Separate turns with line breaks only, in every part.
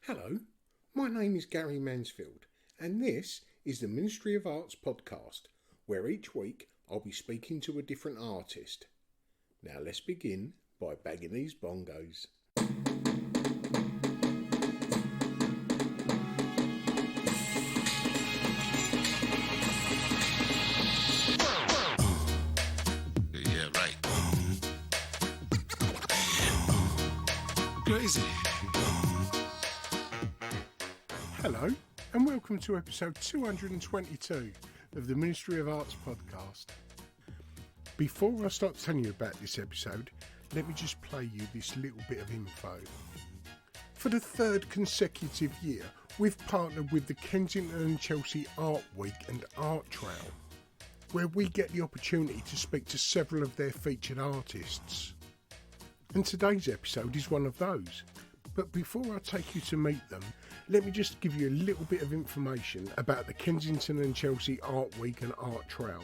Hello, my name is Gary Mansfield, and this is the Ministry of Arts podcast, where each week I'll be speaking to a different artist. Now let's begin by bagging these bongos.
Yeah, right. Crazy.
Hello, and welcome to episode 222 of the Ministry of Arts podcast. Before I start telling you about this episode, let me just play you this little bit of info. For the third consecutive year, we've partnered with the Kensington and Chelsea Art Week and Art Trail, where we get the opportunity to speak to several of their featured artists. And today's episode is one of those. But before I take you to meet them, let me just give you a little bit of information about the Kensington and Chelsea Art Week and Art Trail.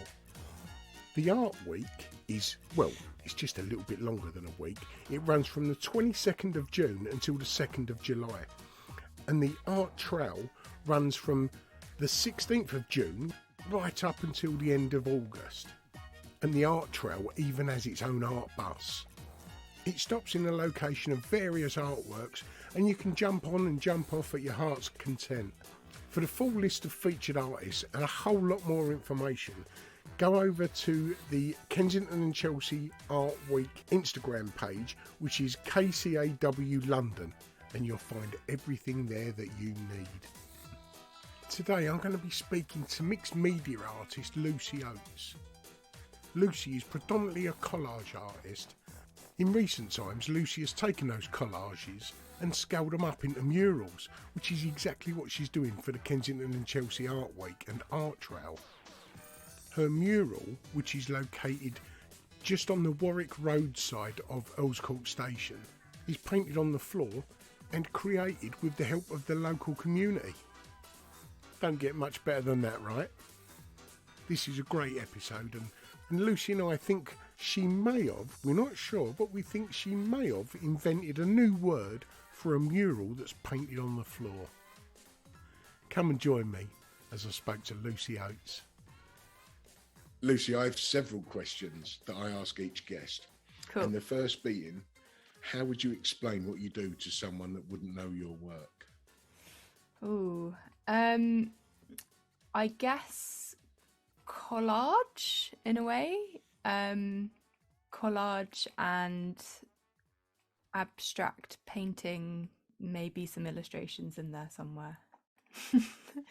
The Art Week is, well, it's just a little bit longer than a week. It runs from the 22nd of June until the 2nd of July. And the Art Trail runs from the 16th of June right up until the end of August. And the Art Trail even has its own art bus. It stops in the location of various artworks, and you can jump on and jump off at your heart's content. For the full list of featured artists and a whole lot more information, go over to the Kensington and Chelsea Art Week Instagram page, which is KCAW London, and you'll find everything there that you need. Today I'm going to be speaking to mixed media artist Lucy Oats. Lucy is predominantly a collage artist. In recent times, Lucy has taken those collages and scaled them up into murals, which is exactly what she's doing for the Kensington and Chelsea Art Week and Art Trail. Her mural, which is located just on the Warwick Road side of Earls Court Station, is painted on the floor and created with the help of the local community. Don't get much better than that, right? This is a great episode, and Lucy and I think she may have, we're not sure, but we think she may have invented a new word for a mural that's painted on the floor. Come and join me as I spoke to Lucy Oats. Lucy, I have several questions that I ask each guest.
Cool.
And the first being, how would you explain what you do to someone that wouldn't know your work?
Ooh, I guess collage in a way. Collage and abstract painting, maybe some illustrations in there somewhere.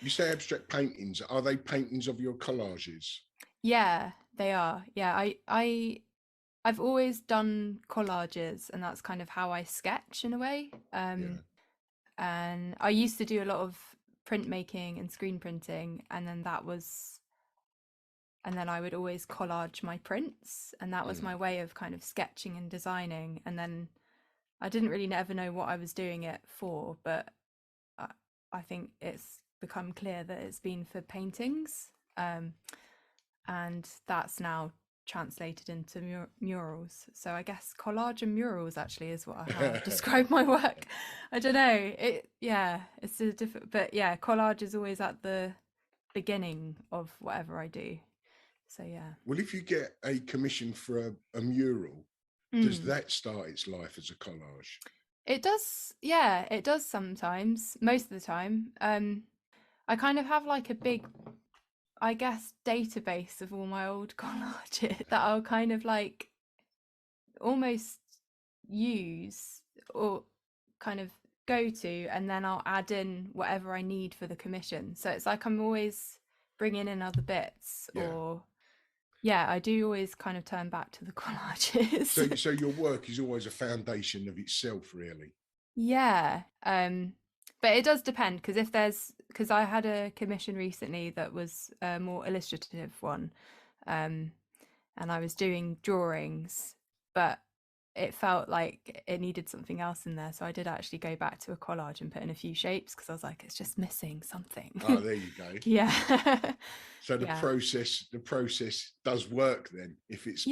You say abstract paintings. Are they paintings of your collages?
Yeah, they are. Yeah, I've always done collages, and that's kind of how I sketch in a way. And I used to do a lot of printmaking and screen printing, and then I would always collage my prints, and that was my way of kind of sketching and designing. And then I didn't really ever know what I was doing it for, but I think it's become clear that it's been for paintings, and that's now translated into murals. So I guess collage and murals actually is how I describe my work. I don't know. It's a different, but yeah, collage is always at the beginning of whatever I do. So yeah.
Well, if you get a commission for a mural, does that start its life as a collage?
It does. Yeah, it does sometimes. Most of the time. I kind of have like a big, I guess, database of all my old collages that I'll kind of like almost use or kind of go to, and then I'll add in whatever I need for the commission. So it's like I'm always bringing in other bits, or I do always kind of turn back to the collages.
So your work is always a foundation of itself, really.
Yeah. But it does depend, because I had a commission recently that was a more illustrative one, and I was doing drawings, but it felt like it needed something else in there, so I did actually go back to a collage and put in a few shapes, because I was like, it's just missing something.
Oh, there you go.
Yeah.
So the process does work then, if it's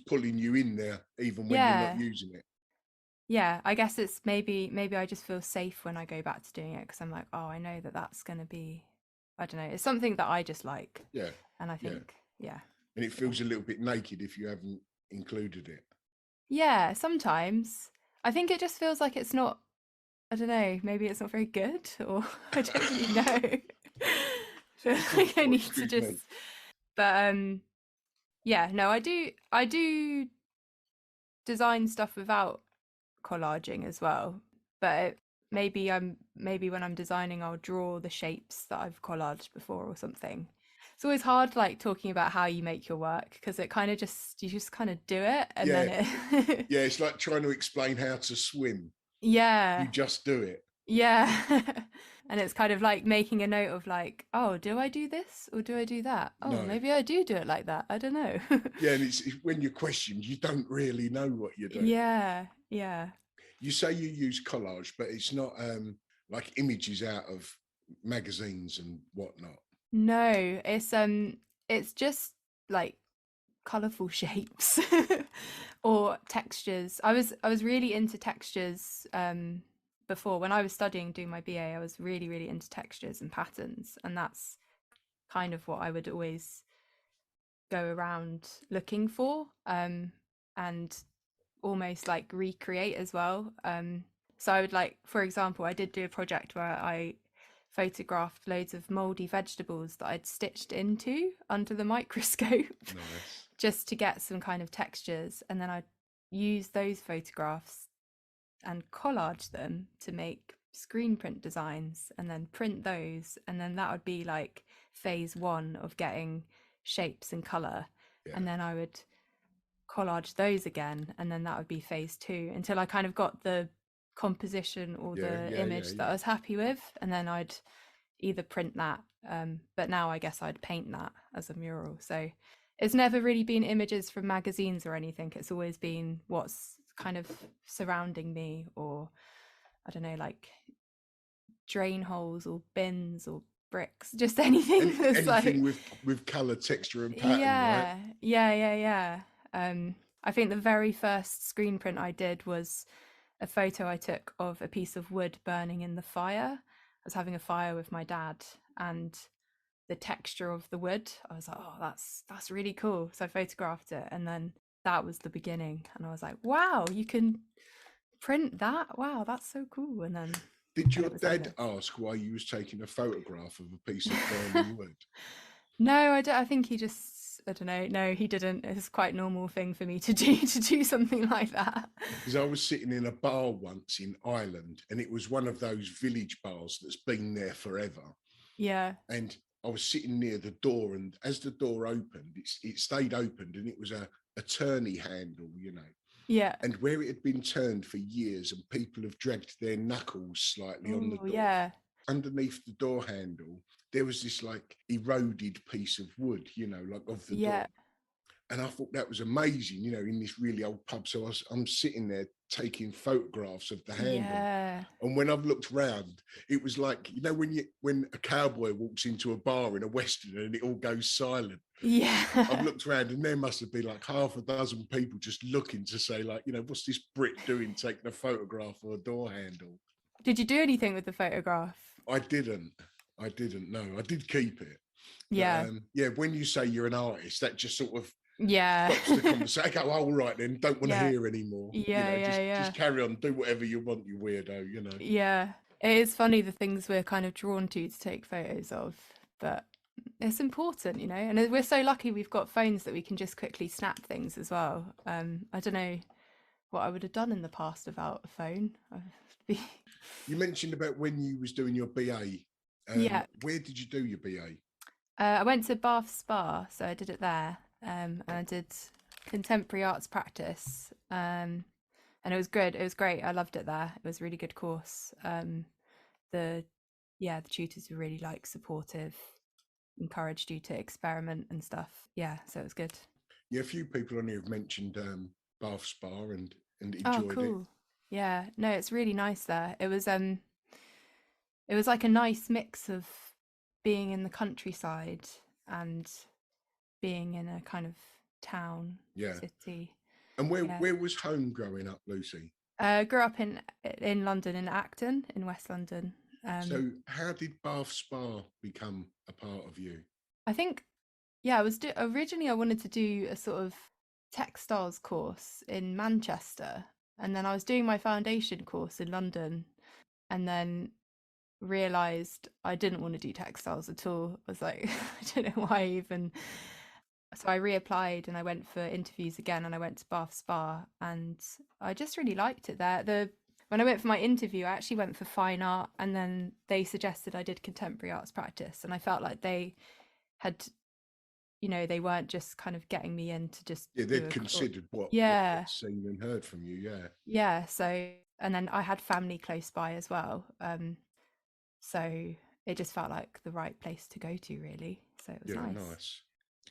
pulling you in there even when you're not using it.
yeah, I guess it's maybe I just feel safe when I go back to doing it because I'm like, oh, I know that that's going to be, I don't know, it's something that I just like.
Yeah,
And I
yeah.
think, yeah.
And it
So,
feels a little bit naked if you haven't included it.
yeah, sometimes I think it just feels like it's not, I don't know, maybe it's not very good or I don't really know. I feel like I
Oh,
need to
excuse
just,
me.
but yeah, no, I do design stuff without collaging as well. But maybe when I'm designing, I'll draw the shapes that I've collaged before or something. It's always hard, like talking about how you make your work because it kind of just you just kind of do it and then
Yeah,
it.
yeah. It's like trying to explain how to swim.
Yeah,
You just do it.
yeah. And it's kind of like making a note of like, oh, do I do this or do I do that? Oh,
No.
maybe I do it like that. I don't know.
Yeah, and it's when you're questioned, you don't really know what you're doing.
Yeah, yeah.
You say you use collage, but it's not like images out of magazines and whatnot.
No, it's just like colorful shapes or textures. I was really into textures before when I was studying doing my BA. I was really into textures and patterns, and that's kind of what I would always go around looking for and almost like recreate as well. So I would like, for example, I did do a project where I photographed loads of moldy vegetables that I'd stitched into under the microscope
Nice.
just to get some kind of textures. And then I'd use those photographs and collage them to make screen print designs and then print those. And then that would be like phase one of getting shapes and color.
Yeah.
And then I would collage those again, and then that would be phase two until I kind of got the composition or
Yeah.
the
Yeah. Yeah.
image that I
Yeah.
was happy with, and then I'd either print that, but now I guess I'd paint that as a mural. So it's never really been images from magazines or anything. It's always been what's kind of surrounding me, or I don't know, like drain holes or bins or bricks, just anything that's
Anything
like
with color, texture, and pattern, right?
yeah. I think the very first screen print I did was a photo I took of a piece of wood burning in the fire. I was having a fire with my dad, and the texture of the wood, I was like, oh, that's really cool. So I photographed it, and then that was the beginning. And I was like, wow, you can print that. Wow, that's so cool. And
Did
then
your
it was
dad
endless.
ask why you was taking a photograph of a piece of burning wood?
No, I don't. I think he just. I don't know. No, he didn't. It's quite a normal thing for me to do to do something like that.
Because I was sitting in a bar once in Ireland, and it was one of those village bars that's been there forever.
Yeah,
And I was sitting near the door, and as the door opened, it stayed opened, and it was a turney handle, you know.
yeah.
And where it had been turned for years, and people have dragged their knuckles slightly on the
Oh,
door.
yeah,
Underneath the door handle, there was this like eroded piece of wood, you know, like of the door.
yeah,
And I thought that was amazing, you know, in this really old pub. So I'm sitting there taking photographs of the handle.
yeah,
And when I've looked round, it was like, you know, when a cowboy walks into a bar in a western and it all goes silent. I've
yeah.
looked around and there must have been like half a dozen people just looking to say, like, you know, what's this Brit doing taking a photograph of a door handle?
Did you do anything with the photograph?
I didn't. I didn't know. I did keep it. But
Yeah,
yeah, when you say you're an artist, that just sort of
yeah,
stops the conversation. I go, oh, all right then, don't want to
yeah,
hear anymore. You
yeah,
know,
yeah, yeah,
just carry on, do whatever you want, you weirdo, you know.
yeah. It is funny the things we're kind of drawn to take photos of, but it's important, you know. And we're so lucky we've got phones that we can just quickly snap things as well. I don't know what I would have done in the past without a phone.
You mentioned about when you was doing your BA.
Yeah,
Where did you do your BA?
I went to Bath Spa, so I did it there, and I did contemporary arts practice, and it was good. It was great. I loved it there. It was a really good course. The the tutors were really like supportive, encouraged you to experiment and stuff. Yeah, so it was good.
Yeah, a few people on here have mentioned Bath Spa and
Oh,
enjoyed it.
cool. Yeah, no, it's really nice there. It was like a nice mix of being in the countryside and being in a kind of town,
Yeah.
city.
And
Yeah.
where was home growing up, Lucy?
Grew up in London, in Acton, in West London.
So how did Bath Spa become a part of you?
I think, yeah, originally I wanted to do a sort of textiles course in Manchester, and then I was doing my foundation course in London, and then realized I didn't want to do textiles at all. I was like, I don't know why even. So I reapplied and I went for interviews again, and I went to Bath Spa, and I just really liked it there. When I went for my interview, I actually went for fine art, and then they suggested I did contemporary arts practice, and I felt like they had, they weren't just kind of getting me in to just
Yeah,
do
they'd
a
considered what
yeah,
they'd seen and heard from you. Yeah,
yeah. So, and then I had family close by as well, so it just felt like the right place to go to, really. So it was
yeah,
nice.
nice.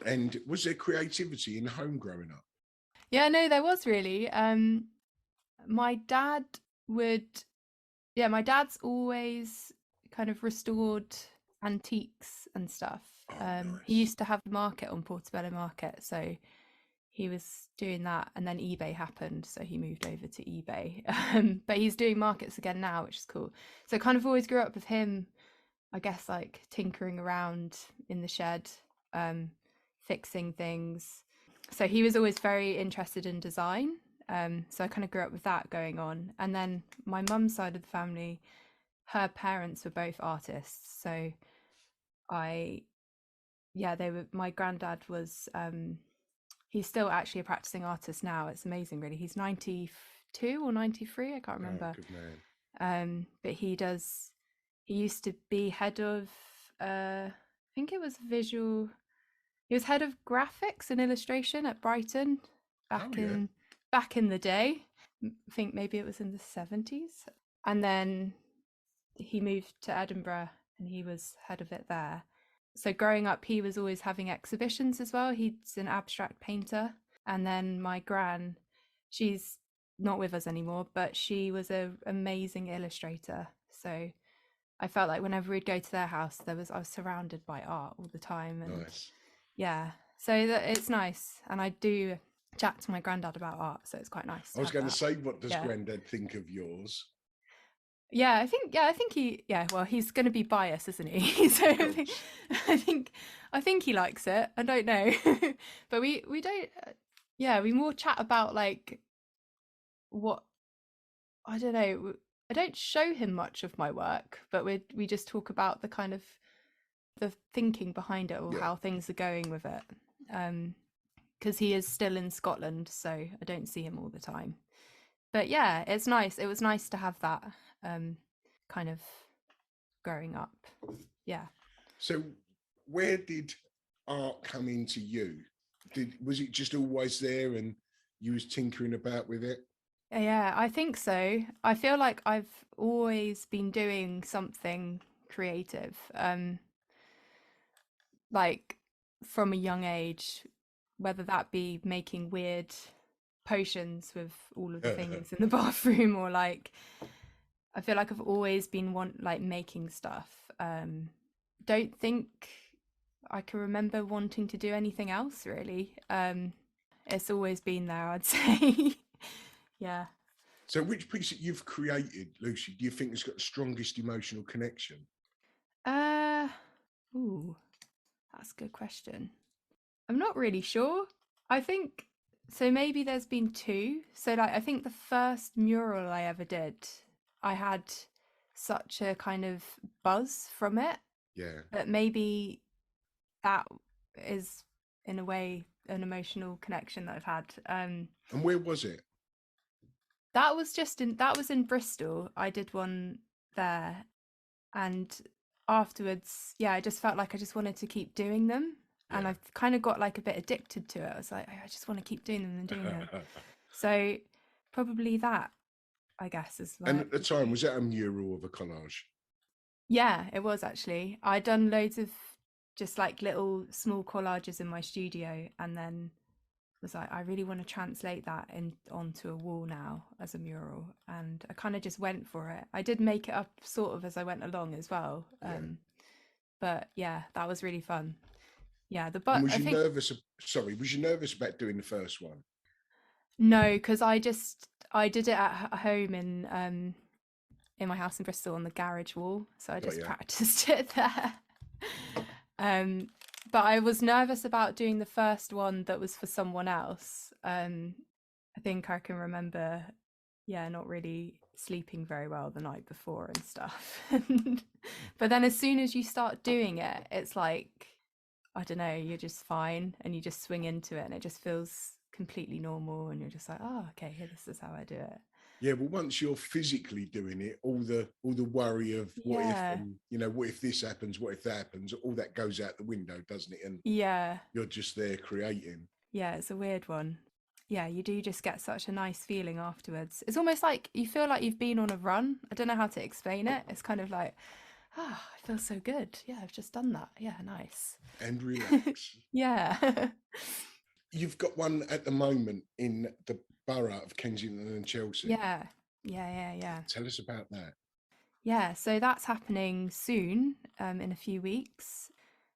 And was there creativity in the home growing up?
Yeah, no, there was really. My dad would, yeah, my dad's always kind of restored antiques and stuff.
Oh,
He
nice.
used to have the market on Portobello Market, so he was doing that, and then eBay happened, so he moved over to eBay. But he's doing markets again now, which is cool. So kind of always grew up with him, I guess, like tinkering around in the shed, fixing things. So he was always very interested in design. So I kind of grew up with that going on. And then my mum's side of the family, her parents were both artists. So I, yeah, my granddad was, he's still actually a practicing artist now. It's amazing, really. He's 92 or 93, I can't
Oh,
remember.
good man.
But he used to be head of, I think it was he was head of graphics and illustration at Brighton
Oh,
back
yeah.
in back in the day. I think maybe it was in the 70s. And then he moved to Edinburgh and he was head of it there. So growing up, he was always having exhibitions as well. He's an abstract painter. And then my gran, she's not with us anymore, but she was an amazing illustrator. So I felt like whenever we'd go to their house, I was surrounded by art all the time. And
Nice.
yeah, so it's nice. And I do chat to my granddad about art, so it's quite nice
I
to
was
have
going to
that.
say, what does
Yeah.
Grandad think of yours?
I think well, he's going to be biased, isn't he? So
Of course.
I think he likes it. I don't know. But we don't yeah, we more chat about like what, I don't know. I don't show him much of my work, but we just talk about the kind of the thinking behind it, or
Yeah.
how things are going with it. Because he is still in Scotland, so I don't see him all the time. But yeah, it's nice. It was nice to have that kind of growing up. Yeah.
So, where did art come into you? Was it just always there, and you was tinkering about with it?
Yeah, I think so. I feel like I've always been doing something creative. Like from a young age, whether that be making weird potions with all of the things in the bathroom, or like I feel like I've always been making stuff. Don't think I can remember wanting to do anything else really. It's always been there, I'd say. Yeah.
So, which piece that you've created, Lucy, do you think has got the strongest emotional connection?
Uh, ooh, that's a good question. I'm not really sure. I think so. Maybe there's been two. So, like, I think the first mural I ever did, I had such a kind of buzz from it
Yeah.
that maybe that is, in a way, an emotional connection that I've had.
And where was it?
That was in Bristol. I did one there, and afterwards, yeah, I just felt like I just wanted to keep doing them. And
Yeah.
I've kind of got like a bit addicted to it. I was like, I just want to keep doing them and doing them. So probably that, I guess, is
And
my,
at the time, was that a mural of a collage?
yeah, it was actually. I'd done loads of just like little small collages in my studio, and then was like, I really want to translate that onto a wall now as a mural. And I kind of just went for it. I did make it up sort of as I went along as well.
Yeah.
But yeah, that was really fun. Yeah,
And
but
was
I
you
think
nervous? Sorry, was you nervous about doing the first one?
no, because I did it at home in my house in Bristol on the garage wall, so I just practiced it there. But I was nervous about doing the first one that was for someone else. I think I can remember, not really sleeping very well the night before and stuff. But then as soon as you start doing it, it's like, I don't know, you're just fine and you just swing into it and it just feels completely normal and you're just like, oh, okay, here, this is how I do it.
Yeah, well, once you're physically doing it, all the worry of what if, and, what if this happens, what if that happens, all that goes out the window, doesn't it? And you're just there creating.
Yeah, it's a weird one. Yeah, you do just get such a nice feeling afterwards. It's almost like you feel like you've been on a run. I don't know how to explain it. It's kind of like, I feel so good. Yeah, I've just done that. Yeah, nice.
And relax.
Yeah.
You've got one at the moment in the borough of Kensington and Chelsea.
Yeah.
Tell us about that.
Yeah, so that's happening soon, in a few weeks.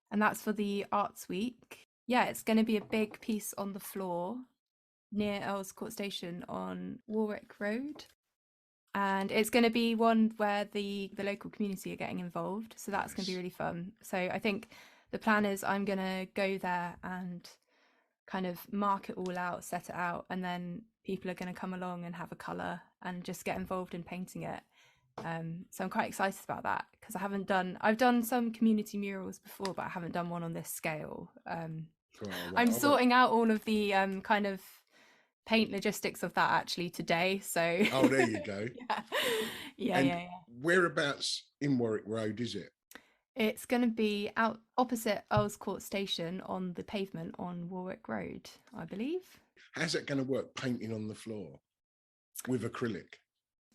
And that's for the Arts Week. Yeah, it's going to be a big piece on the floor near Earls Court Station on Warwick Road. And it's going to be one where the local community are getting involved. So that's going to be really fun. So I think the plan is I'm going to go there and kind of mark it all out, set it out, and then people are going to come along and have a colour and just get involved in painting it. So I'm quite excited about that because I've done some community murals before, but I haven't done one on this scale. I'm sorting out all of the kind of paint logistics of that actually today. So
there you go.
Yeah.
Whereabouts in Warwick Road is it?
It's going to be out opposite Earls Court Station on the pavement on Warwick Road, I believe.
How's that going to work, painting on the floor with acrylic?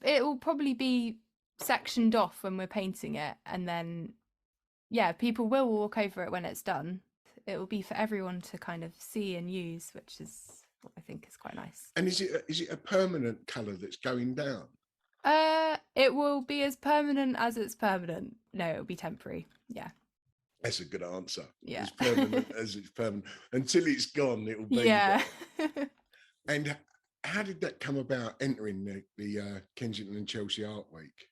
It will probably be sectioned off when we're painting it, and then people will walk over it when it's done. It will be for everyone to kind of see and use, which is what I think is quite nice.
And is it a permanent colour that's going down?
It will be as permanent as it's permanent. No, it'll be temporary. Yeah.
That's a good answer.
Yeah.
As permanent as it's permanent. Until it's gone, it'll be
there.
And how did that come about, entering the Kensington and Chelsea Art Week?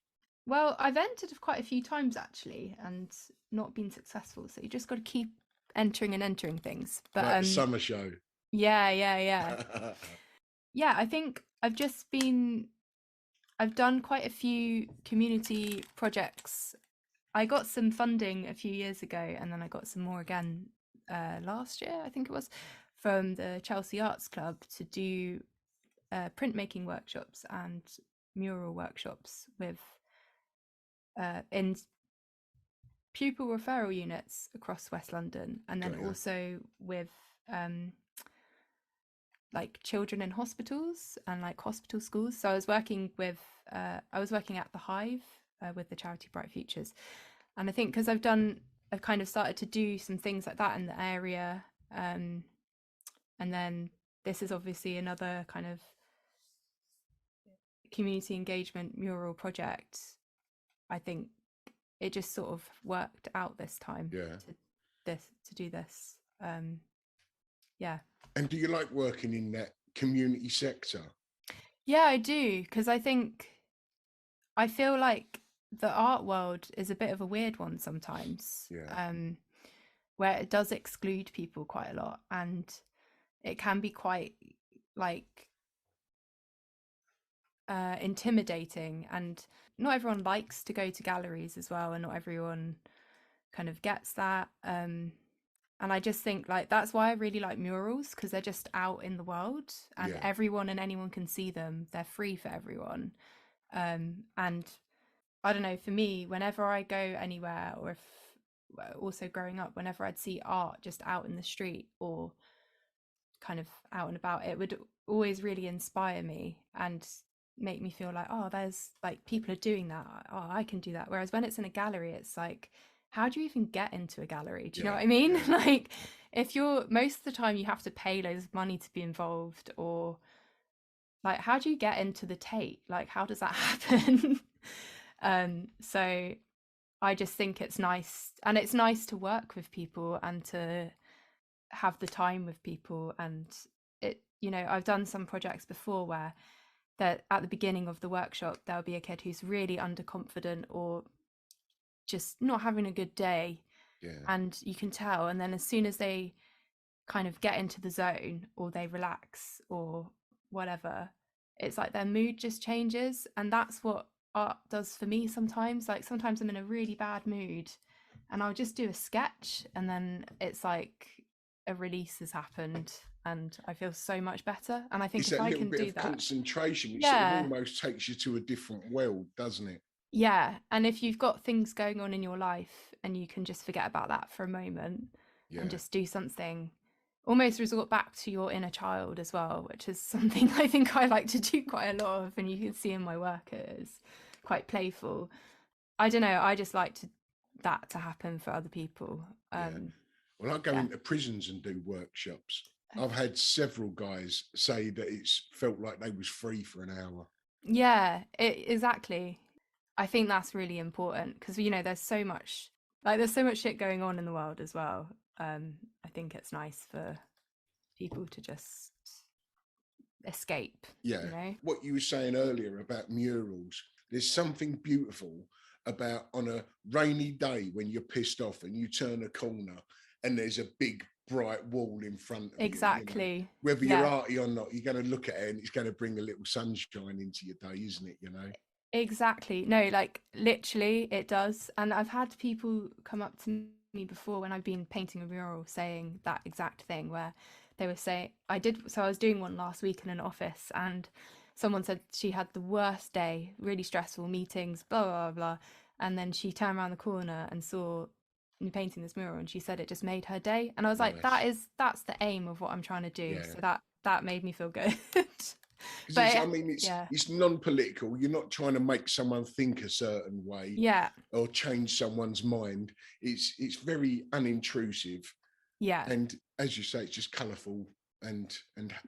Well, I've entered quite a few times actually and not been successful. So you just got to keep entering things. But
like the summer show.
Yeah. Yeah, I think I've done quite a few community projects. I got some funding a few years ago and then I got some more again last year, I think it was, from the Chelsea Arts Club to do printmaking workshops and mural workshops with in pupil referral units across West London, and then also with like children in hospitals and like hospital schools. So I was working at the Hive with the charity Bright Futures, and I think because I've kind of started to do some things like that in the area, and then this is obviously another kind of community engagement mural project. I think it just sort of worked out this time to do this.
And do you like working in that community sector?
Yeah, I do, because I feel like the art world is a bit of a weird one sometimes, where it does exclude people quite a lot, and it can be quite like intimidating, and not everyone likes to go to galleries as well, and not everyone kind of gets that. And I just think like that's why I really like murals, because they're just out in the world and everyone and anyone can see them. They're free for everyone. And I don't know, for me, whenever I go anywhere, or if also growing up, whenever I'd see art just out in the street or kind of out and about, it would always really inspire me and make me feel like, oh, there's like people are doing that. Oh, I can do that. Whereas when it's in a gallery, it's like, how do you even get into a gallery? Do you know what I mean? Like, if you're, most of the time you have to pay loads of money to be involved, or like, how do you get into the Tate? Like, how does that happen? So I just think it's nice, and it's nice to work with people and to have the time with people. And it, I've done some projects before where that at the beginning of the workshop, there'll be a kid who's really underconfident or just not having a good day.
Yeah.
And you can tell. And then as soon as they kind of get into the zone or they relax or whatever, it's like their mood just changes. And that's what art does for me sometimes. Like sometimes I'm in a really bad mood and I'll just do a sketch and then it's like a release has happened and I feel so much better. And I think
It's
if
that
I
little
can
bit
do
of
that,
concentration. It sort of
yeah,
almost takes you to a different world, doesn't it?
yeah. And if you've got things going on in your life and you can just forget about that for a moment and
Yeah.
just do something, almost resort back to your inner child as well, which is something I think I like to do quite a lot of, and you can see in my work it is quite playful. I don't know, I just like that to happen for other people.
Yeah. Well, I go
Yeah.
into prisons and do workshops. I've had several guys say that it's felt like they was free for an hour.
Yeah, exactly. I think that's really important because there's so much shit going on in the world as well. I think it's nice for people to just escape.
Yeah. What you were saying earlier about murals, there's something beautiful about on a rainy day when you're pissed off and you turn a corner and there's a big bright wall in front of
Exactly.
you. Whether
Yeah.
you're arty or not, you're going to look at it and it's going to bring a little sunshine into your day, isn't it?
Exactly. No, like literally it does. And I've had people come up to me before when I've been painting a mural saying that exact thing where they were saying I was doing one last week in an office and someone said she had the worst day, really stressful meetings, blah blah blah. And then she turned around the corner and saw me painting this mural and she said it just made her day. And I was like,
Nice.
that's the aim of what I'm trying to do.
Yeah.
So that made me feel good.
It's non-political. You're not trying to make someone think a certain way,
yeah,
or change someone's mind. It's very unintrusive,
yeah,
and as you say, it's just colourful and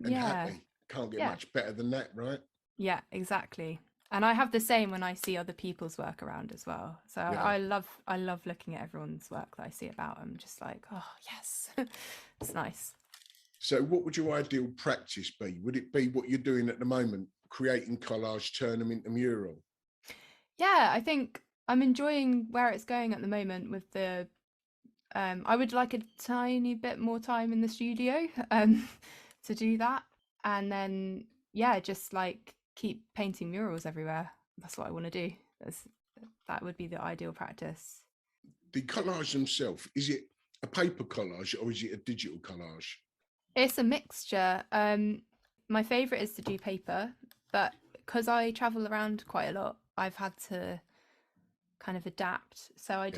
yeah,
happy. Can't get
yeah,
much better than that, right?
yeah, exactly. And I have the same when I see other people's work around as well. So
Yeah.
I love looking at everyone's work that I see about. I'm just like, oh yes, it's nice.
So what would your ideal practice be? Would it be what you're doing at the moment, creating collage, turn them into mural?
Yeah, I think I'm enjoying where it's going at the moment with the I would like a tiny bit more time in the studio to do that. And then yeah, just like keep painting murals everywhere. That's what I want to do. That would be the ideal practice.
The collage themselves, is it a paper collage or is it a digital collage?
It's a mixture. My favorite is to do paper, but because I travel around quite a lot, I've had to kind of adapt. So I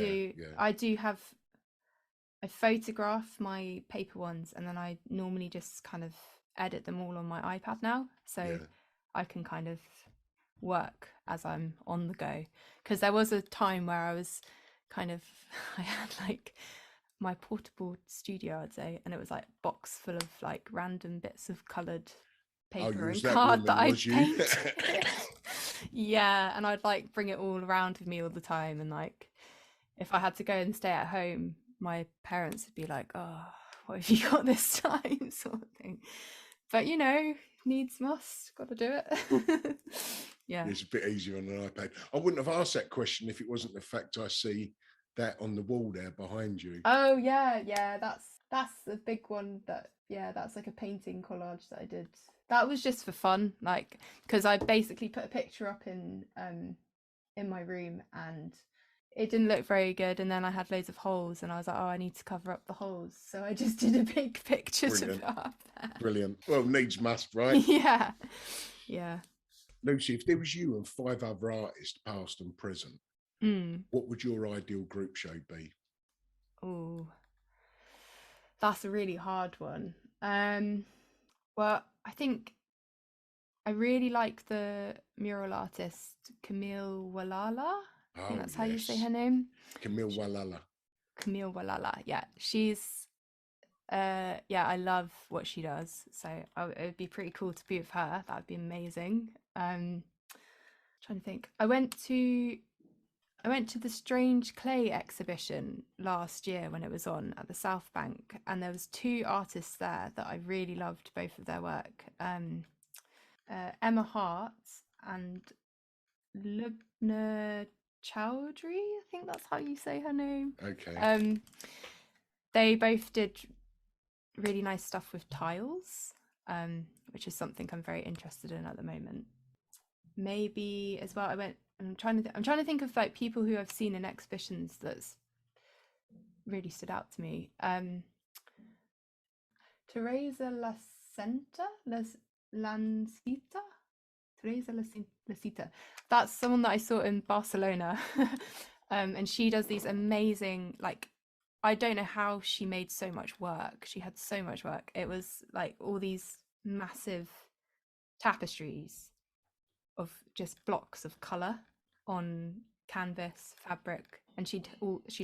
photograph my paper ones and then I normally just kind of edit them all on my iPad now. So I can kind of work as I'm on the go. Because there was a time where I was kind of, I had like my portable studio, I'd say, and it was like a box full of like random bits of coloured paper and card that I'd paint. Yeah, and I'd like bring it all around with me all the time. And like, if I had to go and stay at home, my parents would be like, oh, what have you got this time, sort of thing. But needs must, gotta do it. Yeah,
it's a bit easier on an iPad. I wouldn't have asked that question if it wasn't the fact I see that on the wall there behind you.
Oh yeah, that's a big one. That's like a painting collage that I did. That was just for fun, like, because I basically put a picture up in my room and it didn't look very good, and then I had loads of holes and I was like, oh, I need to cover up the holes, so I just did a big picture to put up there.
Brilliant. Well, needs must, right?
Yeah.
Lucy, if there was you and 5 other artists, past and present, what would your ideal group show be?
Oh, that's a really hard one. Well, I think I really like the mural artist Camille Walala. I think that's how you say her name.
Camille Walala.
Camille Walala. Yeah, she's I love what she does. So it would be pretty cool to be with her. That would be amazing. Trying to think. I went to the Strange Clay exhibition last year when it was on at the South Bank, and there was 2 artists there that I really loved both of their work. Emma Hart and Lubna Chowdhury, I think that's how you say her name.
Okay.
They both did really nice stuff with tiles, which is something I'm very interested in at the moment. Maybe as well, I'm trying to think of like people who I've seen in exhibitions that's really stood out to me. Teresa Lancita. Teresa Lacita. That's someone that I saw in Barcelona. And she does these amazing, like, I don't know how she made so much work. She had so much work. It was like all these massive tapestries of just blocks of color on canvas fabric, and she'd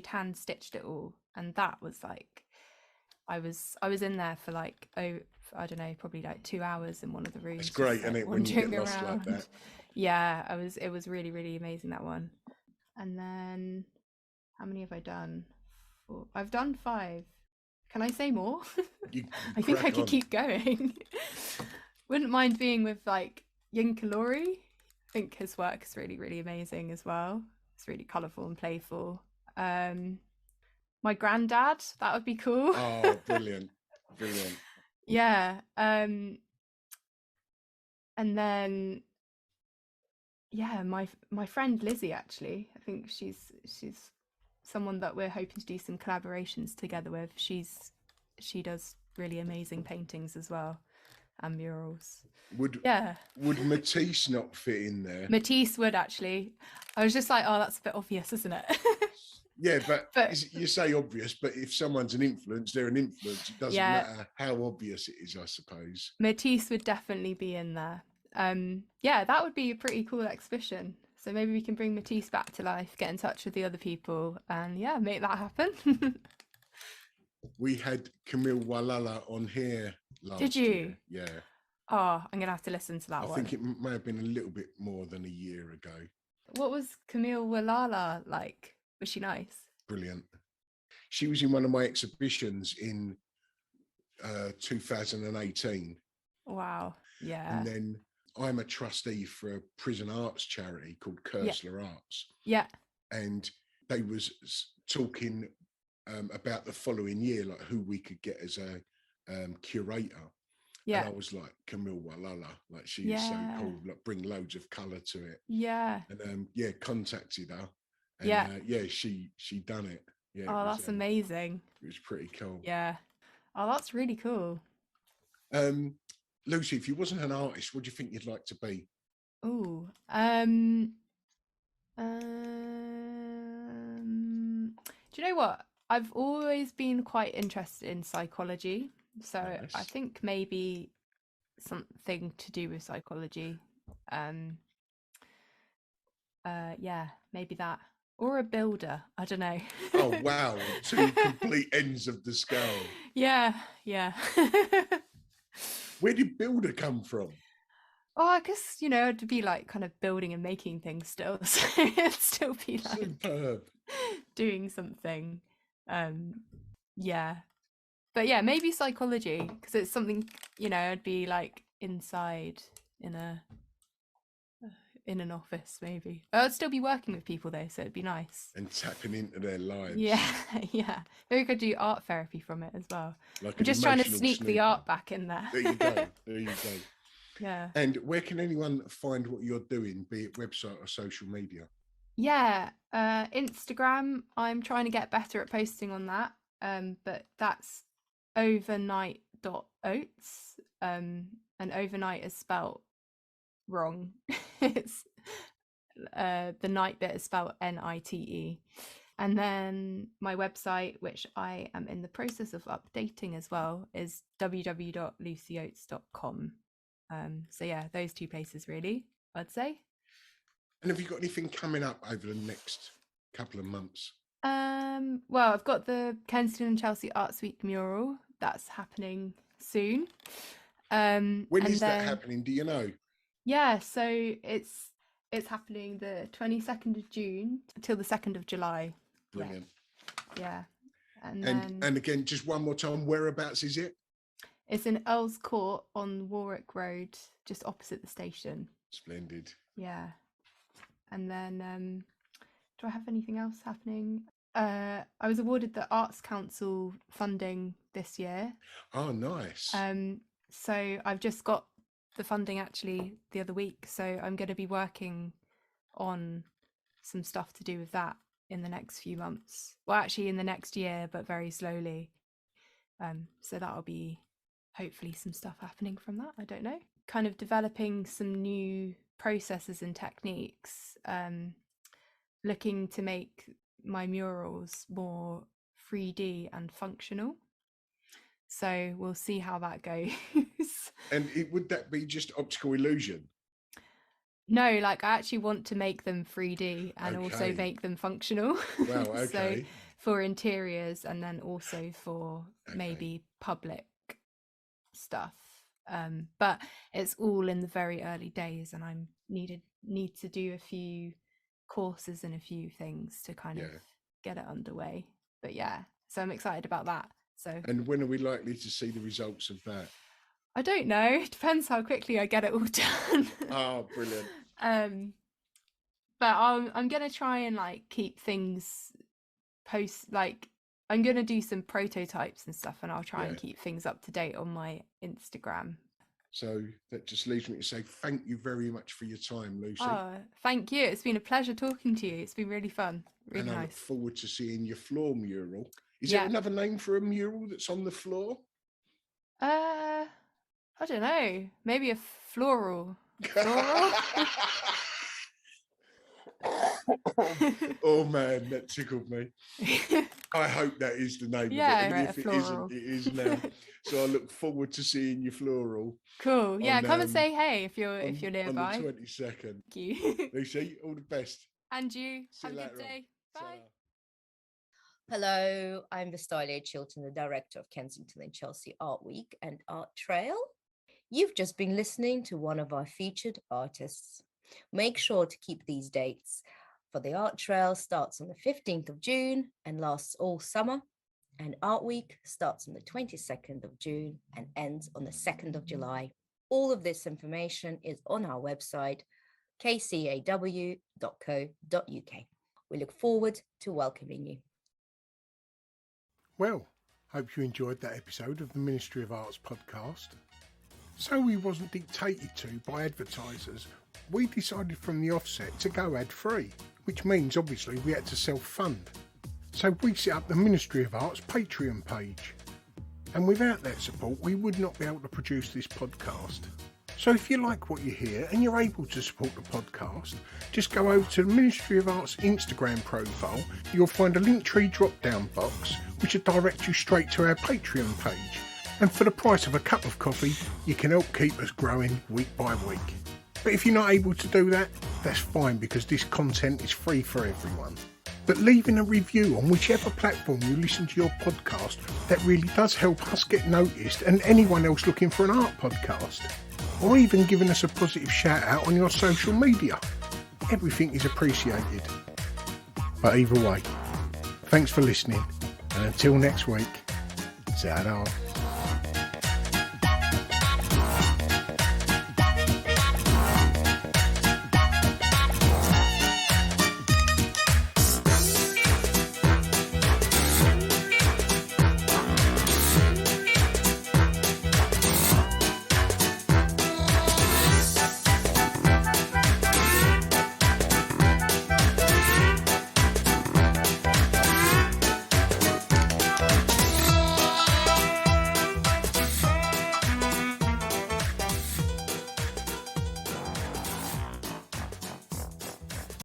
hand stitched it all, and that was like, I was in there for like, oh, I don't know, probably like 2 hours in one of the rooms.
It's great,
just, like,
isn't it, when you get
wandering
lost
around.
like that?
Yeah, it was really, really amazing, that one. And then how many have I done? 4. I've done 5. Can I say more?
You
I think I
crack
could
on.
keep going. Wouldn't mind being with like Yinkalori. I think his work is really, really amazing as well. It's really colourful and playful. My granddad, that would be cool.
Oh, brilliant. Brilliant.
Yeah. And then yeah, my friend Lizzie, actually. I think she's someone that we're hoping to do some collaborations together with. She does really amazing paintings as well, and murals.
Would
Yeah.
Matisse not fit in there?
Matisse would, actually. I was just like, oh, that's a bit obvious, isn't it?
Yeah, but
But
you say obvious, but if someone's an influence, they're an influence. It doesn't
yeah,
matter how obvious it is, I suppose.
Matisse would definitely be in there. Yeah, that would be a pretty cool exhibition. So maybe we can bring Matisse back to life, get in touch with the other people, and yeah, make that happen.
We had Camille Walala on here last
Did you?
year. Yeah.
Oh, I'm gonna have to listen to that
I
one.
think it may have been a little bit more than a year ago.
What was Camille Walala like? Was she nice?
Brilliant. She was in one of my exhibitions in 2018.
Wow. Yeah.
And then I'm a trustee for a prison arts charity called Kersler Arts.
Yeah.
And they was talking about the following year, like who we could get as a curator.
Yeah.
And I was like, Camille Walala, like she is so cool, like bring loads of colour to it.
Yeah.
And contacted her. And she done it. Yeah.
Oh, that's amazing.
It was pretty cool.
Yeah. Oh, that's really cool.
Lucy, if you wasn't an artist, what do you think you'd like to be?
Oh, do you know what? I've always been quite interested in psychology, so
Nice.
I think maybe something to do with psychology. Yeah, maybe that, or a builder. I don't know.
Oh wow, 2 complete ends of the scale.
Yeah.
Where did builder come from?
Oh, I guess, it'd be like kind of building and making things still. So it'd still be like
Superb.
Doing something. Yeah. But yeah, maybe psychology, because it's something, I'd be like inside in an office, maybe. I'd still be working with people though, so it'd be nice.
And tapping into their lives.
Yeah. Maybe we could do art therapy from it as well.
Like
I'm just trying to sneak the art back in there.
There you go.
Yeah.
And where can anyone find what you're doing, be it website or social media?
Yeah, Instagram. I'm trying to get better at posting on that. But that's overnight.oats. And overnight is spelt wrong. It's the night bit is spelled NITE. And then my website, which I am in the process of updating as well, is www.lucyoats.com. So yeah, those 2 places really, I'd say.
And have you got anything coming up over the next couple of months?
Well, I've got the Kensington and Chelsea Arts Week mural that's happening soon.
When is that happening? Do you know?
Yeah, so it's happening the 22nd of June till the 2nd of July.
Brilliant.
Yeah.
And again, just one more time, whereabouts is it?
It's in Earl's Court on Warwick Road, just opposite the station.
Splendid.
Yeah. And then, do I have anything else happening? I was awarded the Arts Council funding this year.
Oh, nice.
So I've just got the funding actually the other week. So I'm going to be working on some stuff to do with that in the next few months. Well, actually in the next year, but very slowly. So that'll be hopefully some stuff happening from that. I don't know. Kind of developing some new processes and techniques, looking to make my murals more 3D and functional. So we'll see how that goes.
And would that be just optical illusion?
No, like I actually want to make them 3D and also
Okay.
make them functional.
Wow, okay.
So for interiors and then also for
Okay.
maybe public stuff. But it's all in the very early days, and I need to do a few courses and a few things to kind of get it underway. But yeah, so I'm excited about that. So, and
when are we likely to see the results of that?
I don't know. It depends how quickly I get it all done.
Oh, brilliant.
But I'm gonna try and like keep things I'm gonna do some prototypes and stuff, and I'll try and keep things up to date on my Instagram.
So that just leaves me to say thank you very much for your time, Lucy.
Oh, thank you. It's been a pleasure talking to you. It's been really fun. Really nice.
I look forward to seeing your floor mural. Is there another name for a mural that's on the floor?
I don't know. Maybe a floral.
Oh man, that tickled me. I hope that is the name of it. And if it isn't, it is now. So I look forward to seeing your floral.
Cool. Yeah, come and say hey if you're nearby.
On the 22nd.
Thank you.
Lucy, all the best.
And you. Have a good day. Bye.
Hello, I'm Vestolia Chilton, the director of Kensington and Chelsea Art Week and Art Trail. You've just been listening to one of our featured artists. Make sure to keep these dates, for the Art Trail starts on the 15th of June and lasts all summer, and Art Week starts on the 22nd of June and ends on the 2nd of July. All of this information is on our website, kcaw.co.uk. We look forward to welcoming you.
Well, hope you enjoyed that episode of the Ministry of Arts podcast. So we wasn't dictated to by advertisers, we decided from the offset to go ad-free, which means obviously we had to self-fund. So we set up the Ministry of Arts Patreon page. And without that support, we would not be able to produce this podcast. So if you like what you hear and you're able to support the podcast, just go over to the Ministry of Arts Instagram profile. You'll find a Linktree drop-down box, which will direct you straight to our Patreon page. And for the price of a cup of coffee, you can help keep us growing week by week. But if you're not able to do that, that's fine, because this content is free for everyone. But leaving a review on whichever platform you listen to your podcast, that really does help us get noticed and anyone else looking for an art podcast. Or even giving us a positive shout out on your social media. Everything is appreciated. But either way, thanks for listening, and until next week, ta-da.